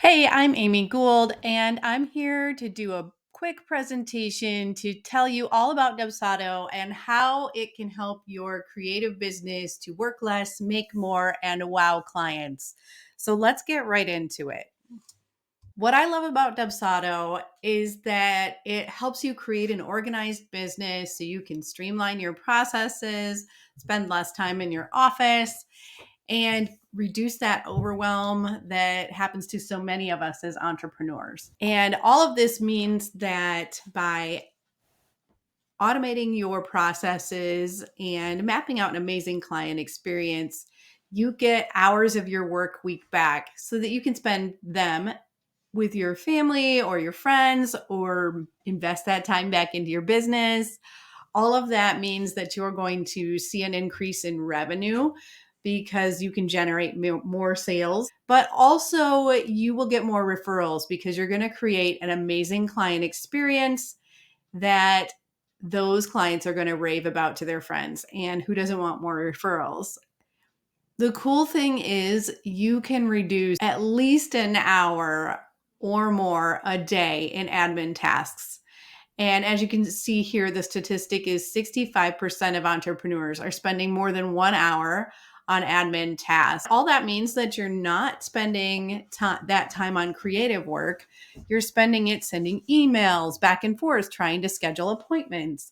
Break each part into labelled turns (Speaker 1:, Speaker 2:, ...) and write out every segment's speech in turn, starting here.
Speaker 1: Hey, I'm Amy Gould, and I'm here to do a quick presentation to tell you all about Dubsado and how it can help your creative business to work less, make more, and wow clients. So let's get right into it. What I love about Dubsado is that it helps you create an organized business so you can streamline your processes, spend less time in your office, and reduce that overwhelm that happens to so many of us as entrepreneurs. And all of this means that by automating your processes and mapping out an amazing client experience, you get hours of your work week back so that you can spend them with your family or your friends or invest that time back into your business. All of that means that you're going to see an increase in revenue because you can generate more sales, but also you will get more referrals because you're going to create an amazing client experience that those clients are going to rave about to their friends. And who doesn't want more referrals? The cool thing is you can reduce at least an hour or more a day in admin tasks. And as you can see here, the statistic is 65% of entrepreneurs are spending more than 1 hour on admin tasks. All that means that you're not spending that time on creative work. You're spending it sending emails back and forth, trying to schedule appointments,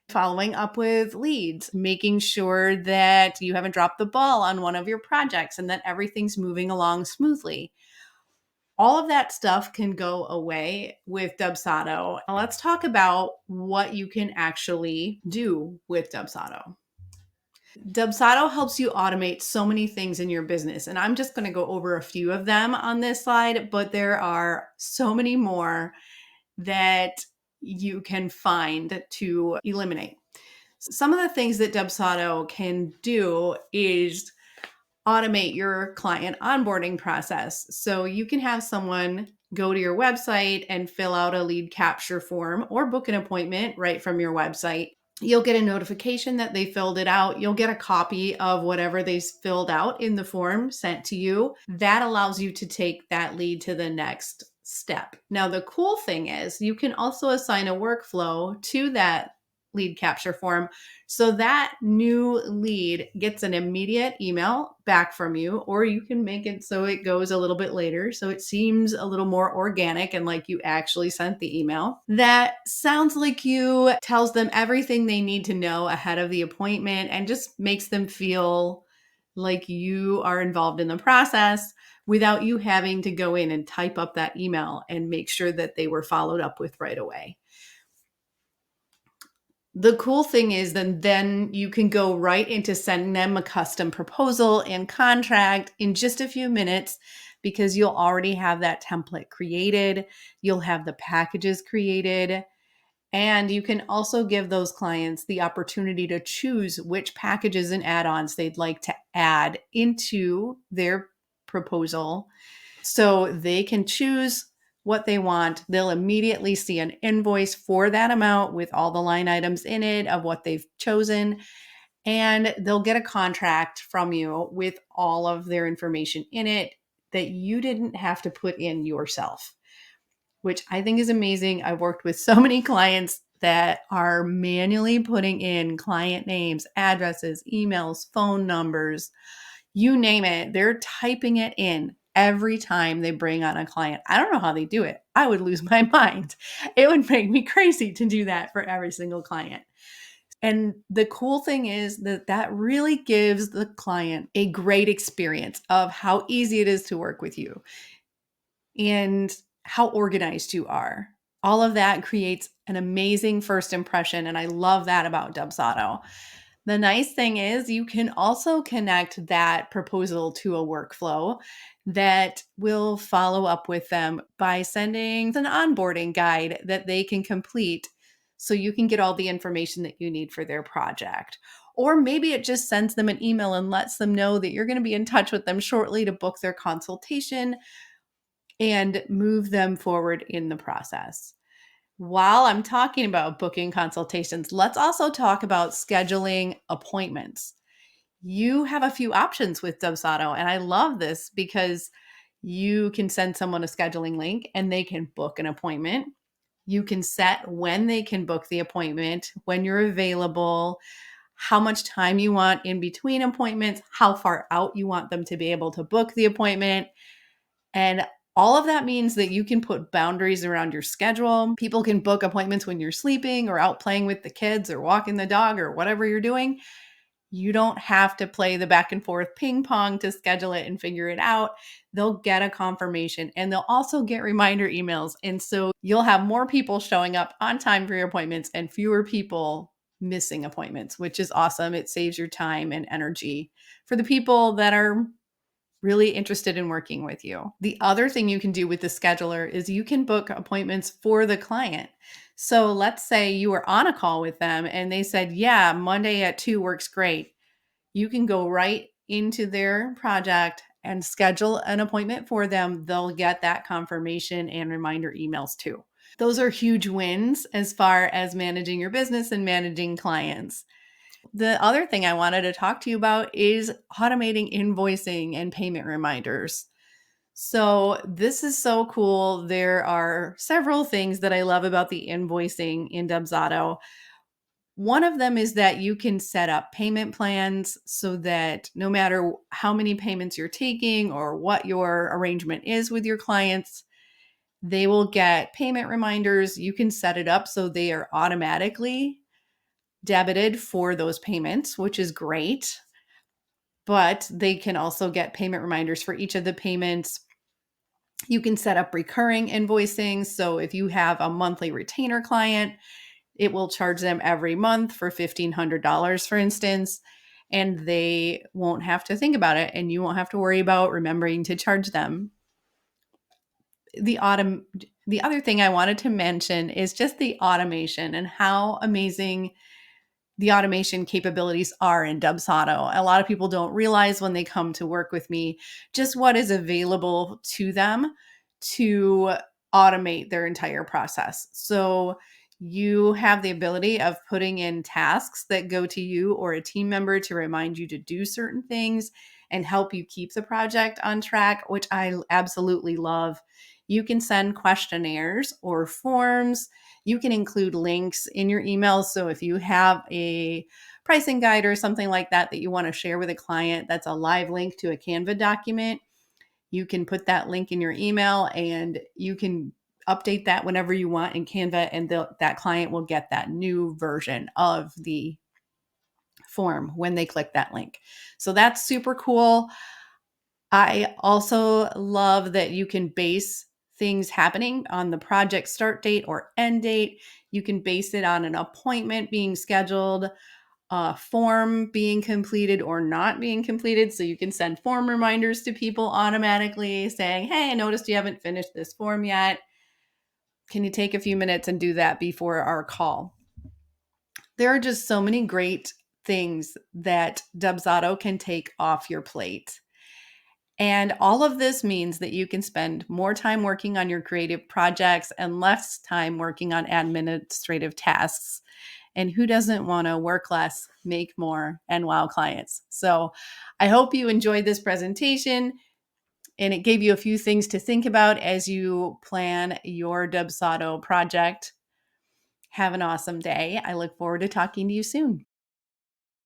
Speaker 1: following up with leads, making sure that you haven't dropped the ball on one of your projects and that everything's moving along smoothly. All of that stuff can go away with Dubsado. Now let's talk about what you can actually do with Dubsado. Dubsado helps you automate so many things in your business, and I'm just going to go over a few of them on this slide, but there are so many more that you can find to eliminate. Some of the things that Dubsado can do is automate your client onboarding process. So you can have someone go to your website and fill out a lead capture form or book an appointment right from your website. You'll get a notification that they filled it out. You'll get a copy of whatever they filled out in the form sent to you. That allows you to take that lead to the next step. Now, the cool thing is you can also assign a workflow to that lead capture form so that new lead gets an immediate email back from you, or you can make it so it goes a little bit later so it seems a little more organic and like you actually sent the email. That sounds like you, tells them everything they need to know ahead of the appointment and just makes them feel like you are involved in the process without you having to go in and type up that email and make sure that they were followed up with right away. The cool thing is then you can go right into sending them a custom proposal and contract in just a few minutes because you'll already have that template created. You'll have the packages created. And you can also give those clients the opportunity to choose which packages and add-ons they'd like to add into their proposal. So they can choose what they want. They'll immediately see an invoice for that amount with all the line items in it of what they've chosen. And they'll get a contract from you with all of their information in it that you didn't have to put in yourself, which I think is amazing. I've worked with so many clients that are manually putting in client names, addresses, emails, phone numbers, you name it. They're typing it in every time they bring on a client. I don't know how they do it. I would lose my mind. It would make me crazy to do that for every single client. And the cool thing is that really gives the client a great experience of how easy it is to work with you and how organized you are. All of that creates an amazing first impression. And I love that about Dubsado. The nice thing is you can also connect that proposal to a workflow that will follow up with them by sending an onboarding guide that they can complete so you can get all the information that you need for their project. Or maybe it just sends them an email and lets them know that you're going to be in touch with them shortly to book their consultation and move them forward in the process. While I'm talking about booking consultations, let's also talk about scheduling appointments. You have a few options with Dubsado, and I love this because You can send someone a scheduling link and they can book an appointment. You can set when they can book the appointment, when you're available, how much time you want in between appointments, how far out you want them to be able to book the appointment. And all of that means that you can put boundaries around your schedule. People can book appointments when you're sleeping or out playing with the kids or walking the dog or whatever you're doing. You don't have to play the back and forth ping pong to schedule it and figure it out. They'll get a confirmation and they'll also get reminder emails. And so you'll have more people showing up on time for your appointments and fewer people missing appointments, which is awesome. It saves your time and energy for the people that are really interested in working with you. The other thing you can do with the scheduler is you can book appointments for the client. So let's say you were on a call with them and they said, yeah, Monday at 2 works great. You can go right into their project and schedule an appointment for them. They'll get that confirmation and reminder emails too. Those are huge wins as far as managing your business and managing clients. The other thing I wanted to talk to you about is automating invoicing and payment reminders. So, this is so cool. There are several things that I love about the invoicing in Dubsado. One of them is that you can set up payment plans so that no matter how many payments you're taking or what your arrangement is with your clients, they will get payment reminders. You can set it up so they are automatically debited for those payments, which is great. But they can also get payment reminders for each of the payments. You can set up recurring invoicing. So if you have a monthly retainer client, it will charge them every month for $1,500, for instance, and they won't have to think about it and you won't have to worry about remembering to charge them. The other thing I wanted to mention is just the automation and how amazing the automation capabilities are in Dubsado. A lot of people don't realize when they come to work with me just what is available to them to automate their entire process. So you have the ability of putting in tasks that go to you or a team member to remind you to do certain things and help you keep the project on track, which I absolutely love. You can send questionnaires or forms. You can include links in your emails. So if you have a pricing guide or something like that that you want to share with a client, that's a live link to a Canva document. You can put that link in your email and you can update that whenever you want in Canva, and that client will get that new version of the form when they click that link. So that's super cool. I also love that you can base things happening on the project start date or end date. You can base it on an appointment being scheduled, a form being completed or not being completed. So you can send form reminders to people automatically saying, hey, I noticed you haven't finished this form yet. Can you take a few minutes and do that before our call? There are just so many great things that Dubsado can take off your plate. And all of this means that you can spend more time working on your creative projects and less time working on administrative tasks. And who doesn't want to work less, make more, and wow clients? So I hope you enjoyed this presentation and it gave you a few things to think about as you plan your Dubsado project. Have an awesome day. I look forward to talking to you soon.